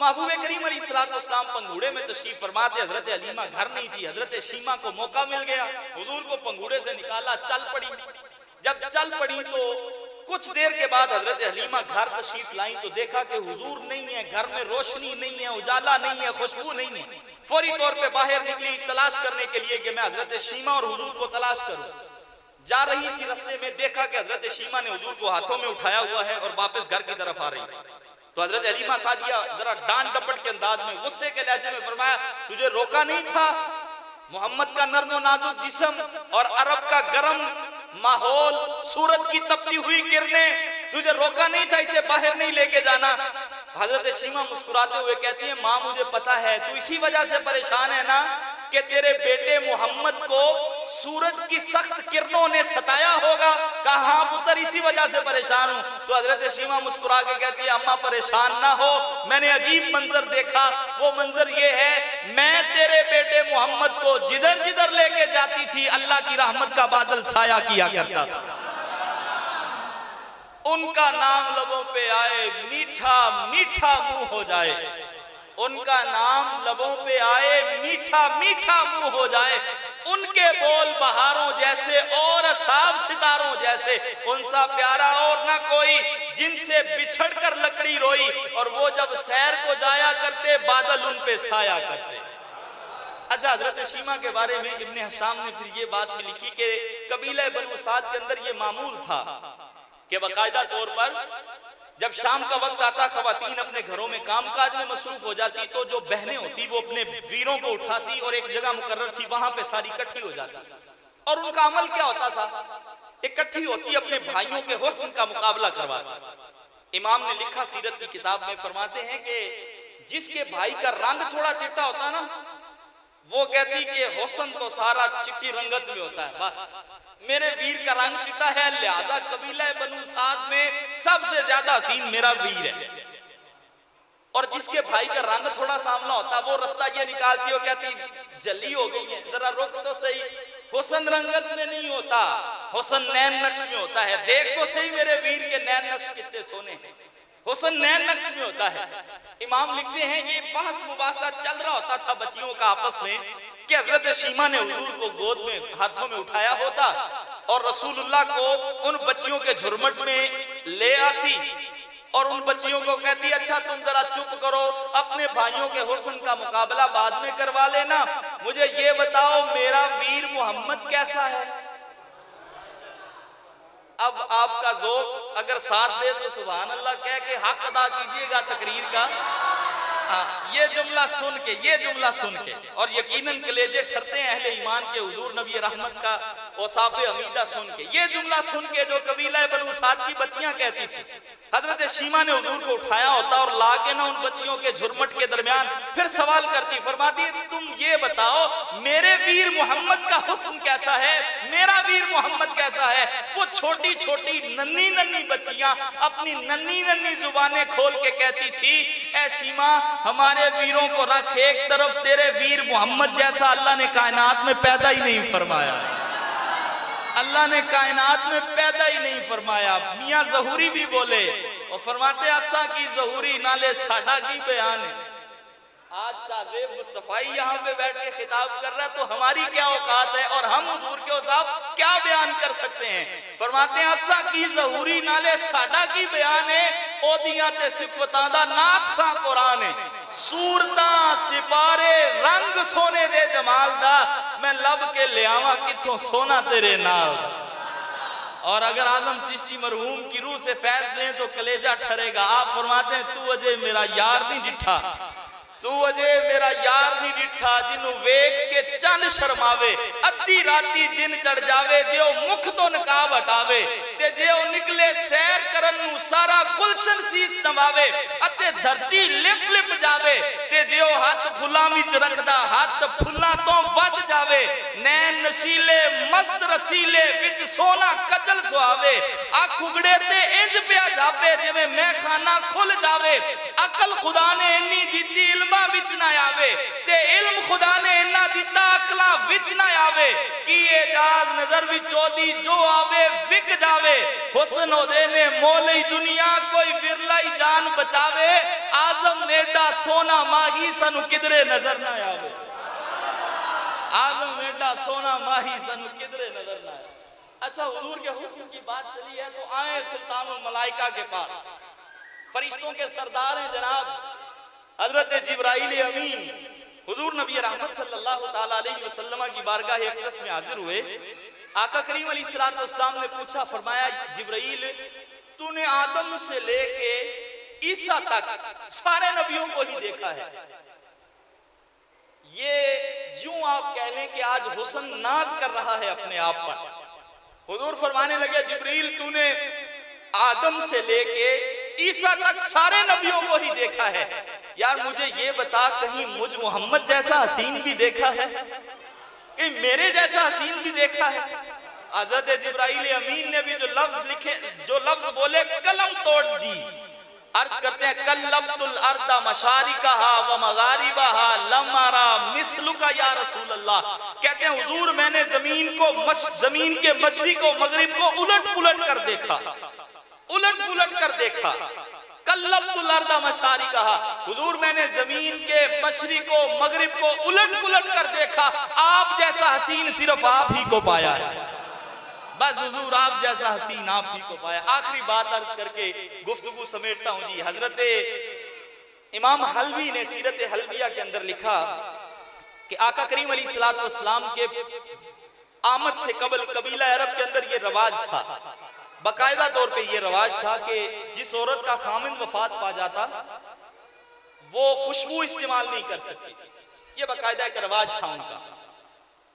महबूब करीम अलैहिस्सलाम पंगूड़े में तशरीफ फरमाते, हजरत हलीमा घर नहीं थी। हजरत शीमा को मौका मिल गया, हुजूर को पंगूड़े से निकाला, चल पड़ी। जब चल पड़ी तो कुछ देर के बाद हजरत हलीमा घर तशरीफ लाई तो देखा कि हुजूर नहीं है, घर में रोशनी नहीं है, उजाला नहीं है, खुशबू नहीं है। फौरी तौर पे बाहर निकली तलाश करने के लिए कि मैं हजरत शीमा और हुजूर को तलाश करूं। जा रही थी, रास्ते में देखा कि हजरत शीमा ने हुजूर को हाथों में उठाया हुआ है और वापस घर की तरफ आ रही थी। तो हजरत हलीमा सादिया जरा डांट डपट के अंदाज में, गुस्से के लहजे में फरमाया, तुझे रोका नहीं था? मोहम्मद का नर्म नाजुक जिस्म और अरब का गर्म माहौल, सूरज की तपती हुई किरणें, तुझे रोका नहीं था इसे बाहर नहीं लेके जाना? हजरत शीमा मुस्कुराते हुए कहती है, माँ मुझे पता है तू इसी वजह से परेशान है ना कि तेरे बेटे मोहम्मद को सूरज की सख्त किरणों ने सताया होगा। कहा हाँ पुत्र, इसी वजह से परेशान हूँ। तो हजरत शीमा मुस्कुरा के कहती है, अम्मा परेशान ना हो, मैंने अजीब मंजर देखा। वो मंजर ये है, मैं तेरे बेटे मोहम्मद को जिधर जिधर लेके जाती थी अल्लाह की रहमत का बादल साया किया करता था। उनका नाम लबों पे आए, मीठा मीठा मुंह हो जाए। उनका नाम लबों पे आए, मीठा मीठा मुंह हो जाए। उनके बोल बहारों जैसे और असाब सितारों जैसे, उनसा प्यारा और ना कोई, जिनसे बिछड़ कर लकड़ी रोई। और वो जब सैर को जाया करते बादल उन पे साया करते। अच्छा, हजरत शीमा के बारे में इब्ने हशाम ने फिर ये बात भी लिखी कि कबीला बनु साद के अंदर ये मामूल था कि बाकायदा तौर पर जब शाम का वक्त आता, खवातीन अपने घरों में कामकाज में मसरूफ हो जाती, तो जो बहनें होती वो अपने वीरों को उठाती और एक जगह मुकर्रर थी वहां पे सारी इकट्ठी हो जाती। और उनका अमल क्या होता था? इकट्ठी होती अपने भाइयों के हुस्न का मुकाबला करवाती। इमाम ने लिखा सीरत की किताब में, फरमाते हैं कि जिसके भाई का रंग थोड़ा चिट्टा होता ना, वो कहती कि हुस्न तो सारा चिट्टी रंगत में होता है, बस मेरे वीर का रंग चिट्टा है, लिहाजा कबीला बनु साद में सबसे ज्यादा हसीन मेरा वीर है। और जिसके भाई का रंग थोड़ा सामना होता, वो रास्ता ये निकालती हो, कहती जल्दी हो गई है, जरा रुक तो सही, हुस्न रंगत में नहीं होता, हुस्न नैन नक्श में होता है। देख तो सही मेरे वीर के नैन नक्श कितने सोने हैं, हुस्न नैन नक्श में होता है। इमाम लिखते हैं ये बहस मुबासा चल रहा होता था बच्चियों का आपस में कि हजरत शीमा ने हुजूर को गोद में हाथों में उठाया होता और रसूलुल्लाह को उन बच्चियों के झुरमुट में ले आती और उन बच्चियों को कहती, अच्छा तुम जरा चुप करो, अपने भाइयों के हुस्न का मुकाबला बाद में करवा लेना, मुझे ये बताओ मेरा वीर मोहम्मद कैसा है? अब आपका ज़ौक़ अगर साथ दे तो सुभान अल्लाह कह के हक अदा कीजिएगा तकरीर का। ये जुमला सुन के, ये जुमला सुन के, और यकीनन कलेजे ठरते हैं अहले ईमान के हुजूर नबी रहमत का औसाफ़े हमीदा सुन के, ये जुमला सुन के जो कबीला बनु साद की बच्चियां कहती थी, हजरत शीमा ने हुजूर को उठाया होता और ला के ना उन बच्चियों के झुरमुट के दरमियान फिर सवाल करती, फरमाती तुम ये बताओ मेरे वीर मोहम्मद का हुस्न कैसा है, मेरा वीर मोहम्मद कैसा है? वो छोटी छोटी नन्ही नन्ही बच्चियां अपनी नन्ही नन्ही जुबानें खोल के कहती थी, ऐ शीमा हमारे वीरों को रख एक तरफ, तेरे वीर मोहम्मद जैसा अल्लाह ने कायनात में पैदा ही नहीं फरमाया, अल्लाह ने कायनात में पैदा ही नहीं फरमाया। मियां ज़हूरी भी बोले और फरमाते असा की ज़हूरी नाले साडा की बयान है। आज शाहज़ेब मुस्तफ़ाई यहाँ पे बैठ के खिताब कर रहा है तो हमारी क्या औकात है और हम हुजूर के औसाफ क्या बयान कर सकते हैं? फरमाते हैं असा की ज़हूरी नाले साडा की बयान है, ओदियां ते सिफतां दा नाथ का कुरान है, सूरता सिपारे रंग सोने दे जमाल दा, मैं लब के ले आवा किथों सोना तेरे नाल। और अगर आजम चिश्ती मरहूम की रूह से फैज लें तो कलेजा ठरेगा। आप फरमाते हैं तू अजय मेरा यार नहीं डिठा, तू अजय मेरा यार नहीं डिठा, जिन्हों वेख के चंद शर्मावे, अद्धी राती दिन चढ़ जावे, जे मुख तो नकाब हटावे, ते जे निकले सैर करन नू सारा गुलशन सीस नवावे, अते धरती लिप लिप जावे, ते जे हाथ फुलां विच रखदा हाथ फुलां तो वध जावे, नैन नशीले मस्त रसीले विच सोना कजल सुहावे, अख उगड़े ते इंज पिया जावे जिवें मैं खाना खुल जावे, अकल खुदा ने इन्नी दित्ती इल्मा विच ना आवे, ते इल्म खुदा ने इन्ना दिता अकला विच ना आवे कि एजाज नजर भी चौदी जो आवे विक जावे हुस्न ओदे ने मोले दुनिया कोई विरला ही जान बचावे आजम नेडा सोना माही सनु किधरे नजर ना आवे आजम नेडा सोना माही सनु किधरे नजर ना आवे। अच्छा हुजूर के हुस्न की बात चली है तो आए सुल्तानुल मलाइका के पास, फरिश्तों के सरदार हैं जनाब हजरत जिब्राइल अमीन हुजूर नबी रहमत सल्लल्लाहु ताला अलैहि वसल्लम की बारगाह अक़दस में हाजिर हुए। आका करीम अलैहिस्सलाम ने पूछा, फरमाया जिब्राइल तूने आदम से लेके ईसा तक सारे नबियों को ही देखा है, ये यूं आप कह लें कि आज हुस्न नाज कर रहा है अपने आप पर। हुजूर फरमाने लगे जिब्रील तूने आदम से लेके ईसा तक सारे नबियों को ही देखा है, यार मुझे ये बता कहीं मुझ मोहम्मद जैसा हसीन भी देखा है, कहीं मेरे जैसा हसीन भी देखा है। हज़रत जिब्राइल अमीन ने भी जो लफ्ज लिखे, जो लफ्ज बोले कलम तोड़ दी। अर्ज करते हैं कल्लबतुल अर्दा मशारिकहा व मगारिबहा लमारा मिस्लुका या रसूल अल्लाह। कहते हैं हुजूर मैंने जमीन के मशरिक व मगरिब को उलट पुलट कर देखा, उलट पुलट कर देखा। कल्लबतुल अर्दा मशारिकहा, हुजूर मैंने जमीन के मशरिक को मगरिब को उलट पुलट कर देखा, आप जैसा हसीन सिर्फ आप ही को पाया है, बस हुजूर आप जैसा हसीन आप ही को पाया। आखिरी बात अर्ज करके गुफ्तगू समेटता हूं जी। हजरत इमाम हलवी ने सीरत हलविया के अंदर लिखा कि आका करीम अलैहिस्सलाम के आमद से कबल कबीला अरब के अंदर ये रवाज था, बाकायदा तौर पे ये रवाज था कि जिस औरत का खामिन वफात पा जाता वो खुशबू इस्तेमाल नहीं कर सकती, ये बाकायदा एक रवाज था उनका।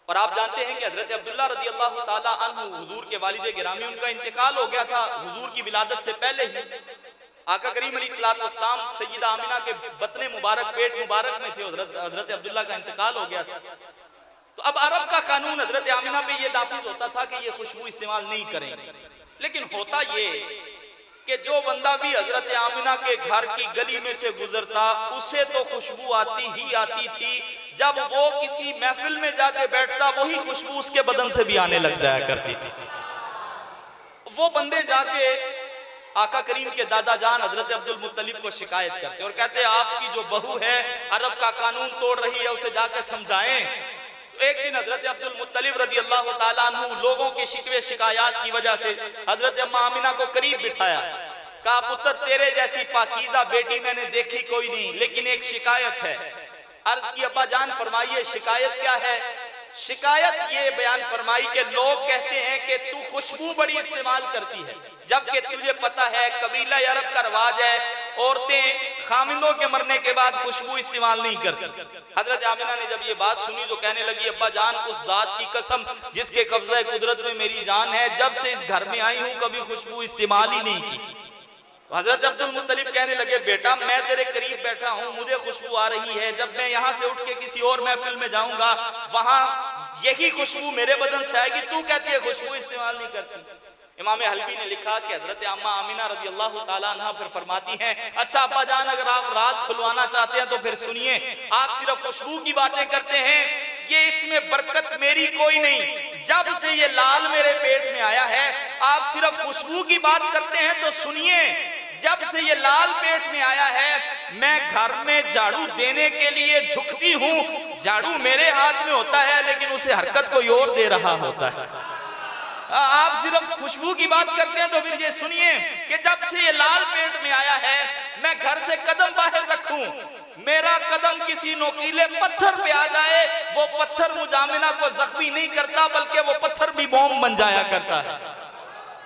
और आप जानते हैं कि हजरत अब्दुल्ला रज़ी अल्लाह ताला अन्हु हुजूर के वालिद गिरामी उनका इंतकाल हो गया था हुजूर की विलादत से पहले ही। आका करीम अलैहिस्सलाम सय्यदा आमिना के बतने मुबारक पेट मुबारक में थे, हजरत अब्दुल्ला का इंतकाल हो गया था। तो अब अरब का कानून हजरत आमिना पे ये नाफिज होता था कि ये खुशबू इस्तेमाल नहीं करेंगे, लेकिन होता ये कि जो बंदा भी हजरत आमिना के घर की गली में से गुजरता उसे तो खुशबू आती ही आती थी, जब वो किसी महफिल में जाके बैठता वही खुशबू उसके बदन से भी आने लग जाया करती थी। वो बंदे जाके आका करीम के दादा जान हजरत अब्दुल मुत्तलिब को शिकायत करते और कहते आपकी जो बहू है अरब का कानून तोड़ रही है, उसे जाकर समझाएं। एक दिन हजरत अब्दुल मुत्तलिब रज़ी अल्लाह ताला अन्हु लोगों के शिकवे शिकायत की वजह से हजरत अम्मा आमिना को करीब बिठाया, कहा पुत्र तेरे जैसी पाकीज़ा बेटी मैंने देखी कोई नहीं, लेकिन एक शिकायत है। अर्ज की अब्बा जान फरमाइए शिकायत क्या है? शिकायत ये बयान फरमाई कि लोग कहते हैं कि तू खुशबू बड़ी इस्तेमाल करती है, जबकि तुझे पता है कबीला अरब का रवाज है औरतें खामिंदों के मरने के बाद खुशबू इस्तेमाल नहीं करती। हजरत आमिना ने जब ये बात सुनी तो कहने लगी अब्बा जान उस जात की कसम जिसके कब्ज़े कुदरत में मेरी जान है, जब से इस घर में आई हूँ कभी खुशबू इस्तेमाल ही नहीं की। हजरत अब्दुल मुत्तलिब कहने लगे बेटा मैं तेरे करीब बैठा हूँ, मुझे खुशबू आ रही है, जब मैं यहाँ से उठ के किसी और महफिल में जाऊंगा वहां यही खुशबू मेरे बदन से आएगी, तू कहती है खुशबू इस्तेमाल नहीं करती। इमाम हलवी ने लिखा कि हजरत अम्मा आमिना रज़ी अल्लाह ताला अन्हा फिर फरमाती हैं अच्छा अब्बा जान अगर आप राज खुलवाना चाहते हैं तो फिर सुनिए, आप सिर्फ खुशबू की बातें करते हैं, ये इसमें बरकत मेरी कोई नहीं। जब से ये लाल मेरे पेट में आया है आप सिर्फ खुशबू की बात करते हैं, तो सुनिए जब से ये लाल पेट में आया है मैं घर में झाड़ू देने के लिए झुकती हूँ, झाड़ू मेरे हाथ में होता है लेकिन उसे हरकत कोई और दे रहा होता है। आप सिर्फ खुशबू की बात करते हैं, तो फिर ये सुनिए कि जब से ये लाल पेट में आया है मैं घर से कदम बाहर रखूं, मेरा कदम किसी नोकीले पत्थर पे आ जाए वो पत्थर मुझ आमिना को जख्मी नहीं करता बल्कि वो पत्थर भी बॉम्ब बन जाया करता है।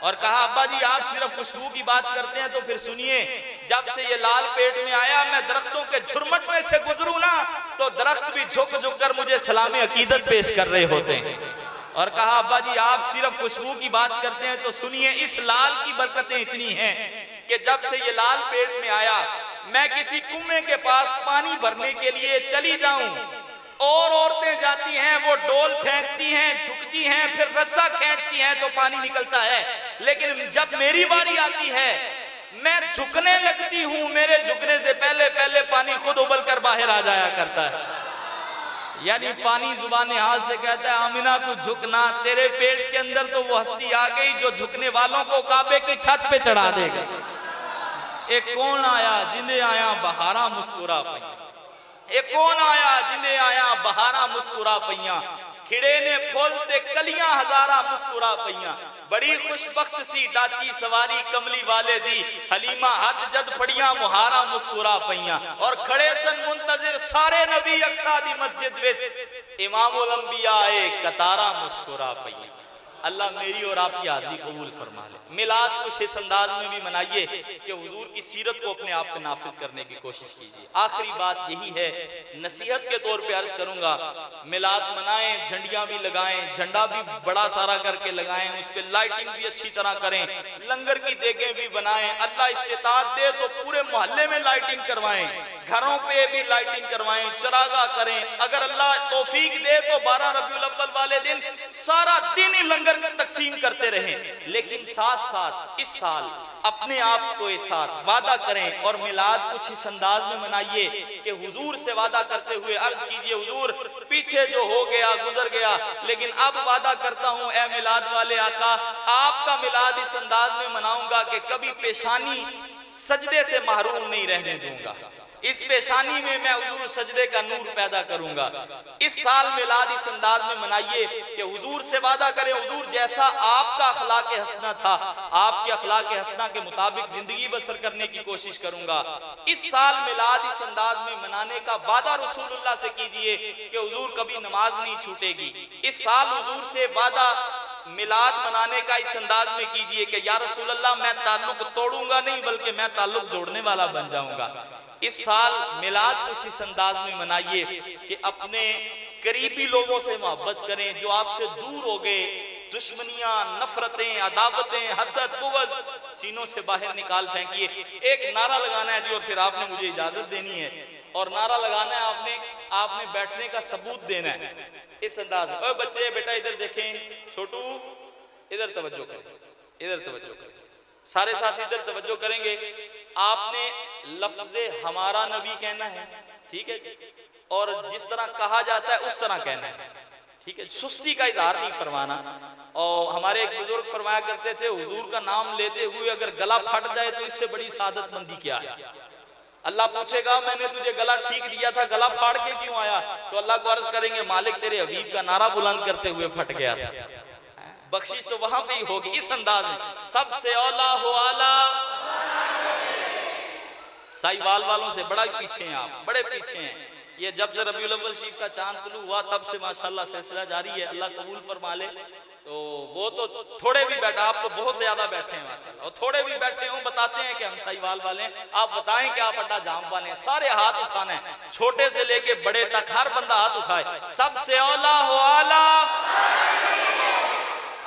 और कहा अब्बा जी आप सिर्फ खुशबू की बात करते हैं, तो फिर सुनिए जब से ये लाल पेट में आया मैं दरख्तों के झुरमट में से गुजरूं ना तो दरख्त भी झुक झुक कर मुझे सलाम अकीदत पेश कर रहे होते हैं। और कहा अब्बा जी आप सिर्फ खुशबू की बात करते हैं, तो सुनिए इस लाल की बरकतें इतनी हैं कि जब से ये लाल पेट में आया मैं किसी कुएं के पास पानी भरने के लिए चली जाऊं और औरतें जाती हैं वो डोल फेंकती हैं झुकती हैं फिर रस्सा खींचती हैं तो पानी निकलता है, लेकिन जब मेरी बारी आती है मैं झुकने लगती हूं, मेरे झुकने से पहले पहले पानी खुद उबल कर बाहर आ जाया करता है। यानी पानी जुबान हाल से कहता है आमिना तू झुकना, तेरे पेट के अंदर तो वो हस्ती आ गई जो झुकने वालों को काबे की छत पे चढ़ा देगा। एक कौन आया जिंदे आया बहारा मुस्कुरा पईया, एक कौन आया जिंदे आया बहारा मुस्कुरा पईया, खिड़े ने फूल ते कलियां हजारा मुस्कुरा पईया, बड़ी खुशबख्त सी डाची सवारी कमली वाले दी, हलीमा हद जद फड़ियां मुहारा मुस्कुरा पईया, और खड़े सन मुंतजिर सारे नबी अक्सा दी मस्जिद विच इमामुल अंबिया आए कतारा मुस्कुरा पईया। अल्लाह मेरी और आपकी हाजिरी कबूल फरमा ले। मिलाद कुछ इस अंदाज में भी मनाइए कि हुजूर की सीरत को अपने आप पे नाफिज करने की कोशिश कीजिए। आखिरी बात यही है, नसीहत के तौर पे अर्ज करूंगा, मिलाद मनाएं, झंडियां भी लगाएं, झंडा भी बड़ा सारा करके लगाएं, उस पर लाइटिंग भी अच्छी तरह करें, लंगर की देगें भी बनाएं, अल्लाह इस्तिताअत दे तो पूरे मोहल्ले में लाइटिंग करवाएं, घरों पे भी लाइटिंग करवाएं, चरागा करें, अगर अल्लाह तौफीक दे तो 12 रबीउल अव्वल वाले दिन सारा दिन ही लंगर तकसीम करते रहें। लेकिन साथ साथ इस साल अपने आप को एक साथ वादा करें और मिलाद कुछ इस अंदाज में मनाइए कि हुजूर से वादा करते हुए अर्ज कीजिए, हुजूर पीछे जो हो गया गुजर गया, लेकिन अब वादा करता हूं ए मिलाद वाले आका, आपका मिलाद इस अंदाज में मनाऊंगा कि कभी पेशानी सजदे से महरूम नहीं रहने दूंगा, इस पेशानी में मैं हुजूर सजदे का नूर पैदा करूंगा। इस साल मिलाद इस अंदाज में मनाइए कि हुजूर से वादा करें, हुजूर जैसा आपका अखलाक हसना था, आपके अखलाक हसना के मुताबिक जिंदगी बसर करने की कोशिश करूंगा। इस साल मिलाद इस अंदाज में मनाने का वादा रसूलुल्लाह से कीजिए कि हुजूर कभी नमाज नहीं छूटेगी। इस साल हुजूर से वादा मिलाद मनाने का इस अंदाज में कीजिए कि या रसूलल्लाह मैं ताल्लुक तोड़ूंगा नहीं बल्कि मैं ताल्लुक जोड़ने वाला बन जाऊंगा। इस साल मिलाद कुछ इस अंदाज में मनाइए कि अपने करीबी लोगों से मोहब्बत करें, जो आपसे दूर हो गए, दुश्मनियां, नफरतें, अदावतें, हसद, बुग़्ज़ सीनों से बाहर निकाल फेंकिए। एक नारा लगाना है जी और फिर आपने मुझे इजाजत देनी है, और नारा लगाना है आपने बैठने का सबूत देना है इस अंदाज में। ओए बच्चे बेटा इधर देखें, छोटू इधर तवज्जो करें, इधर तवज्जो करें, सारे साथी इधर तवज्जो करेंगे। आपने लफ्ज़े हमारा नबी कहना है, ठीक है, और जिस तरह कहा जाता है उस तरह कहना है, ठीक है, सुस्ती का इजहार नहीं फरमाना। और हमारे एक बुजुर्ग फरमाया करते थे, हुजूर का नाम लेते हुए अगर गला फट जाए तो इससे बड़ी सादतमंदी क्या है। अल्लाह पूछेगा मैंने तुझे गला ठीक दिया था, गला फाड़ के क्यों आया, तो अल्लाह को अर्ज करेंगे मालिक तेरे हबीब का नारा बुलंद करते हुए फट गया था। बख्शिश तो वहां पे ही होगी। इस अंदाज में सबसे औला हो आला, साहिवाल वालों से बड़ा पीछे हैं आप, बड़े पीछे हैं। ये जब से रबीउल अव्वल शरीफ का चांद तुलू हुआ तब से माशाल्लाह सिलसिला जारी है, अल्लाह कबूल फरमा ले। तो वो तो थोड़े भी बैठा, आप तो बहुत से ज्यादा बैठे हैं माशाल्लाह, और थोड़े भी बैठे हों बताते हैं कि हम साहिवाल वाले हैं। आप बताएं कि आप अड्डा जाम पाने हैं, सारे हाथ उठाने हैं, छोटे से लेके बड़े तक हर बंदा हाथ उठाए। सबसे औला हो आला।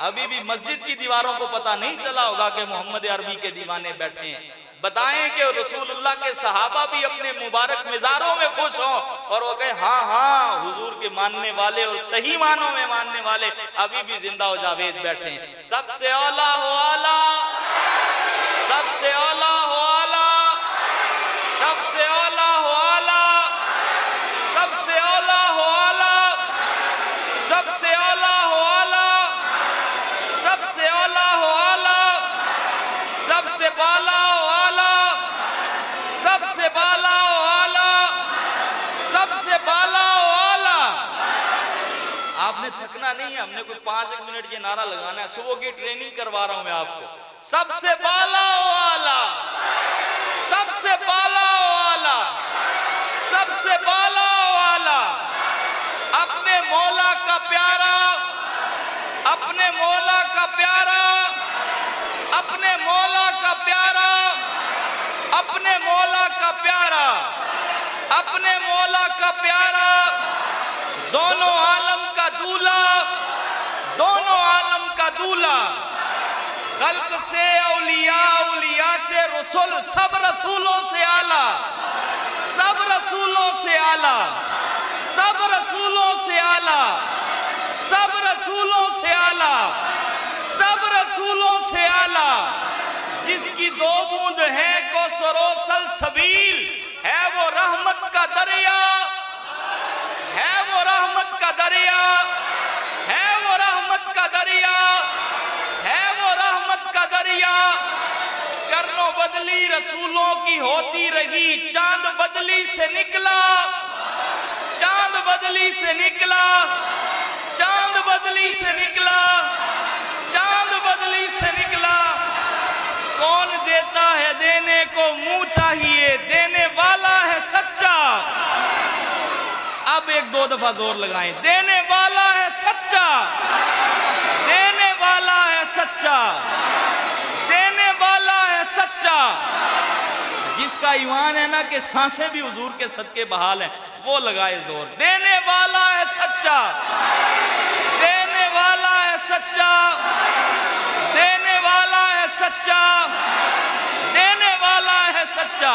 अभी भी मस्जिद की दीवारों को पता नहीं चला होगा कि मोहम्मद अरबी के दीवाने बैठे हैं। बताएं कि रसूलुल्लाह के सहाबा भी अपने मुबारक मिजारों में खुश हों और वो कहे हाँ हाँ हुजूर के मानने वाले और सही मानों में मानने वाले अभी भी जिंदा हो जावेद बैठे हैं। सबसे औला हो आला, सबसे औला हो आला, सबसे औला हो आला, सबसे औला हो आला, सबसे औला हो आला, सबसे औला हो आला, सबसे बाला हो आला, सबसे बाला हो आला, सबसे बाला हो आला। आपने थकना नहीं है, हमने कोई 5 मिनट ये नारा लगाना है, सुबह की ट्रेनिंग करवा रहा हूं मैं आपको। सबसे बाला हो आला, सबसे बाला हो आला, सबसे बाला हो आला। अपने मौला का प्यारा, अपने मौला का प्यारा, अपने मौला का प्यारा, अपने मौला का प्यारा, अपने मौला का प्यारा, दोनों आलम का दूल्हा, दोनों आलम का दूल्हा। खल्क से औलिया, औलिया से रसूल, सब रसूलों से आला, सब रसूलों से आला, सब रसूलों से आला, सब रसूलों से आला, सब रसूलों से आला। जिसकी 2 बूंद है कौसरो सलसबील, है वो रहमत का दरिया, है वो रहमत गरिया, करनो बदली रसूलों की होती रही, चांद बदली से निकला, चांद बदली से निकला, चांद बदली से निकला, चांद बदली से निकला। कौन देता है देने को मुंह चाहिए, देने वाला है सच्चा। अब एक दो दफा जोर लगाएं, देने वाला है सच्चा, देने वाला है सच्चा, देने वाला है सच्चा। जिसका ईमान है ना कि सांसें भी हुजूर के सदके बहाल हैं, वो लगाए जोर। देने वाला है सच्चा, देने वाला है सच्चा, देने वाला है सच्चा, देने वाला है सच्चा।